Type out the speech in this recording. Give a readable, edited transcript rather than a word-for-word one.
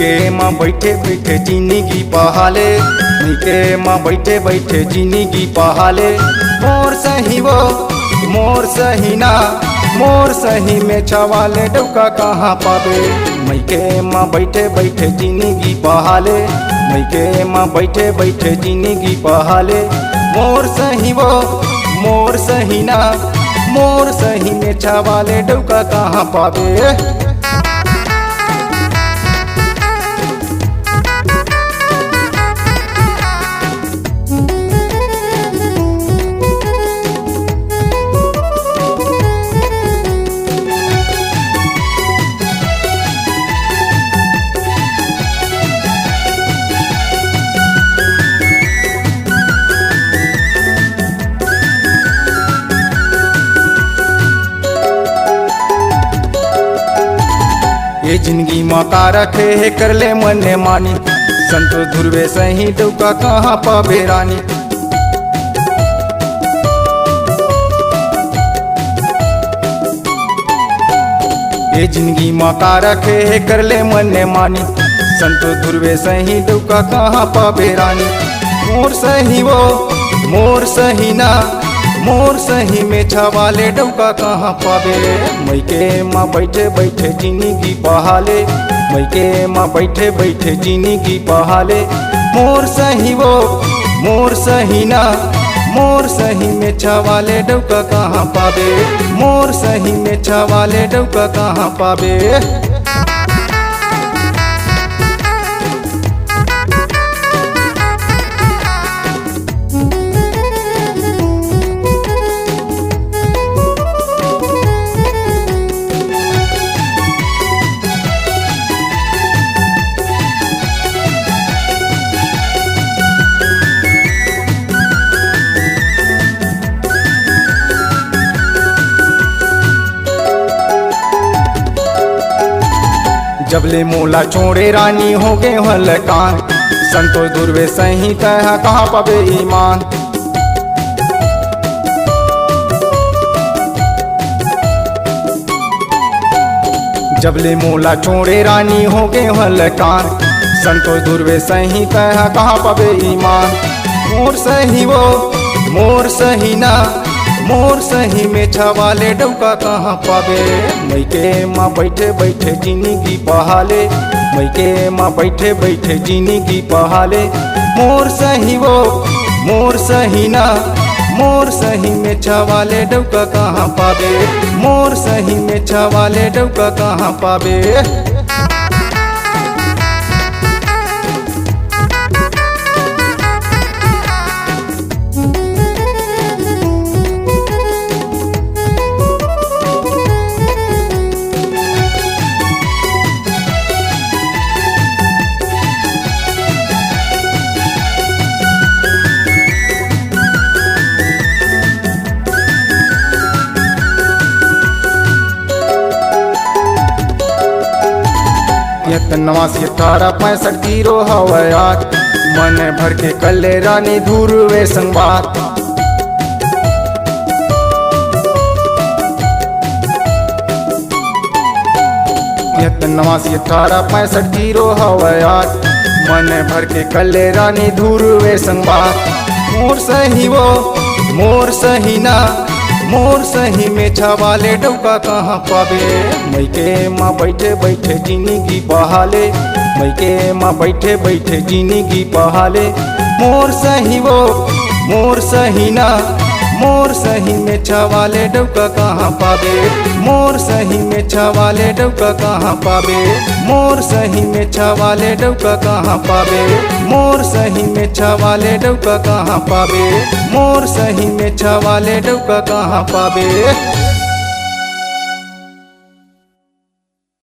मैके माँ बैठे बैठे जिंदगी पहाले, मैके माँ बैठे बैठे जिंदगी पहाले। मोर सही वो मोर सही ना, मोर सही में छवाले डौका कहाँ पावे। मैके माँ बैठे बैठे जिंदगी पहाले, मैके माँ बैठे बैठे जिंदगी पहाले। मोर सही वो मोर सही ना, मोर सही में छवाले डौका कहाँ पावे। ये जिंदगी मौका रखे है कर ले मन मानी, संतोष ध्रुवे सही डौका कहाँ पावे रानी। ये जिंदगी मौका रखे है कर ले मन मानी, संतोष ध्रुवे सही डौका कहाँ पावे रानी। मोर सही वो मोर सही ना, मोर सही में छवाले डौका कहाँ पावे। मैके माँ बैठे बैठे जिंदगी पहाले, मैके माँ बैठे बैठे जिंदगी पहाले। मोर सही वो मोर सही ना, मोर सही में छवाले डौका कहाँ पावे। मोर सही में छवाले डौका कहाँ पावे। जबले मोला छोड़े रानी हो गए हलकान, संतोष ध्रुवे सही कहा कहाँ पावे ईमान। जबले मोला छोड़े रानी हो गए हलकान, संतोष ध्रुवे सही कहा कहाँ पावे ईमान। मोर सही वो मोर सही ना, मोर सही में छवाले डौका कहाँ पावे। मैके माँ बैठे बैठे जिंदगी पहाले, मैके माँ बैठे बैठे जिंदगी पहाले। मोर सही वो मोर सही ना, मोर सही में छवाले डौका कहाँ पावे। मोर सही में छवाले डौका कहाँ पावे। नवासी 1865 हवयात, मन भर के कले रानी ध्रुवे संगवात। नवासी 1865 हवयात, मन भर के कले रानी ध्रुवे संगवात। मोर सही वो मोर सही ना, मोर सही में छवाले डौका कहाँ पावे। मैके माँ बैठे बैठे जिंदगी पहाले, मैके माँ बैठे बैठे जिंदगी पहाले। मोर सही वो मोर सही ना, मोर सही में छवाले डौका कहाँ पावे। मोर सही में छवाले डौका कहाँ पावे। मोर सही में छवाले डौका कहाँ पावे। मोर सही में छवाले डौका कहाँ पावे। मोर सही में छवाले डौका कहाँ पावे।